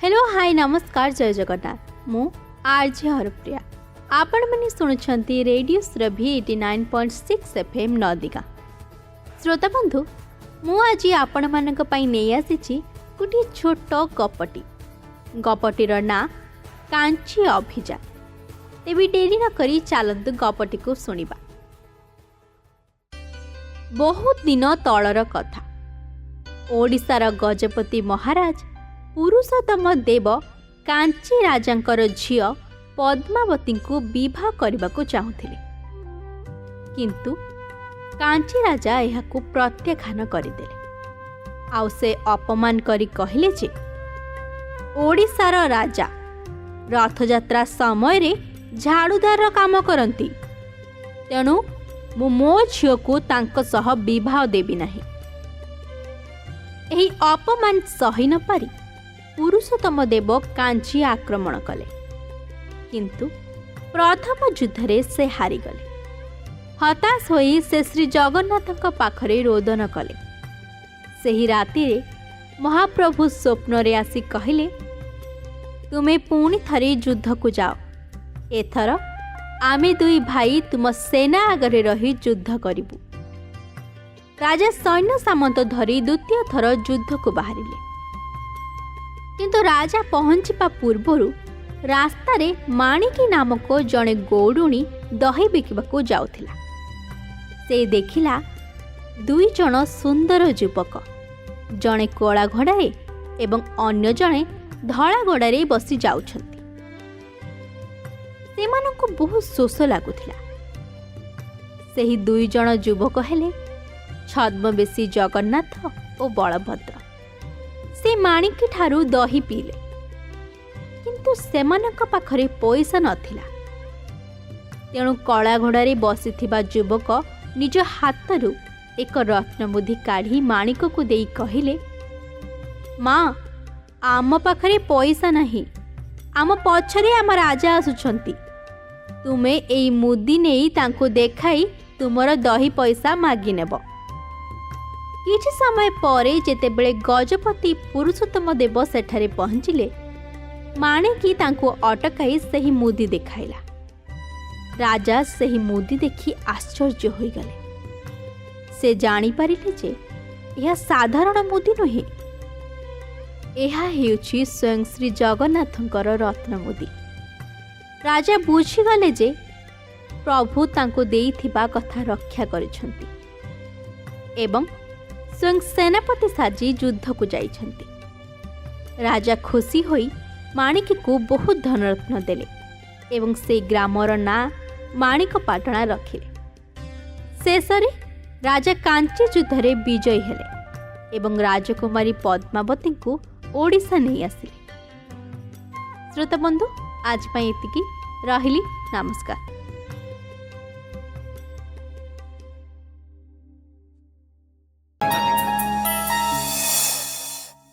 Hello hi नमस्कार जय जगन्नाथ मु आरजे हरप्रिया आपण मैंने शुणुंट रेडियो सुरभि 89.6 FM नदिका। श्रोता बंधु मु आज आपण मानक पई नहीं आसी गोटे छोट गपटी गपटीर ना कांची अभिजा। तेबे डेरी न करी चलतु गपटी को सुनिबा। बहुत दिन तलर कथा ओडिशार गजपति महाराज पुरुषोत्तम देव कांची राजांकर झियो पद्मावती को विवाह करने को चाहूथिले, किंतु कांची राजा यहाकू प्रत्याख्यान करदेले। आउ से अपमान करी कहले जे ओडिशार राजा रथयात्रा समय रे झाड़ूदार काम करती, तेणु मो झियो को तांको सह विवाह देबी नाही। एही अपमान सही न पारी पुरुषोत्तम देव कांची आक्रमण कले, किंतु प्रथम युद्धरे से हारिगले। हताश होई से श्री जगन्नाथ पाखरे रोदन कले। सेही राति रे महाप्रभु स्वप्न रे आसी कहिले, तुमे पुणी थरे युद्ध को जाओ, एथर आमे दुई भाई तुम सेना आगरे रही युद्ध करिबु। राजा सैन्य सामंत धरी द्वितीय थर युद्ध को बाहरिले, किंतु राजा पहुंचवा पूर्वरु रास्ता रे माणिकी नामक जड़े गौडुणी दही बिकबाकू जाउथिला। से देखिला दुई जन सुंदर युवक, जड़े कला घोड़ारे एवं अन्य जड़े धला घोड़ारे बसी जाउछंती। सेमानंकु बहुत शोष लागुथिला। सेही दुई जन युवक हेले छद्मवेशी जगन्नाथ और बलभद्र। से माणिकी ठारू दही पीले, किंतु सेमानक पाखरे पैसा नथिला। तेणु कला घोड़ारे बसीथिबा युवक निज हाथरू एक रत्नमुदी काढ़ी माणिक को देई कहिले, माँ आम पाखरे पैसा नहीं, आम पछरे आम राजा आसुछंती, तुमे एई मुदी नेई तांको देखाई तुमर दही पैसा मागी नेब। किछि समय परे जेतेबेले गजपति पुरुषोत्तम देव सेठारे पहुंचिले, माणिकी तांको अटकाई सही मुदी देखाइला। राजा सही मुदी देखि आश्चर्य होई गले। से जानी पारिले जे यह साधारण मुदी नहे, यह हेउछि स्वयं श्री जगन्नाथंकर रत्न मुदी। राजा बुझीगले जे प्रभु तांको देइथिबा कथा रक्षा करिसंती एवं स्वयं सेनापति साजी युद्ध को जाइछंती। राजा खुशी होई माणिकी को बहुत धनरत्न देले एवं से ग्रामर ना माणिक पाटणा रखिले। शेषरे राजा कांची युद्धरे विजयी हेले एवं राजकुमारी पद्मावती को ओडिशा नहीं आसिले। श्रोता बंधु आज एतिकी रहिली, नमस्कार।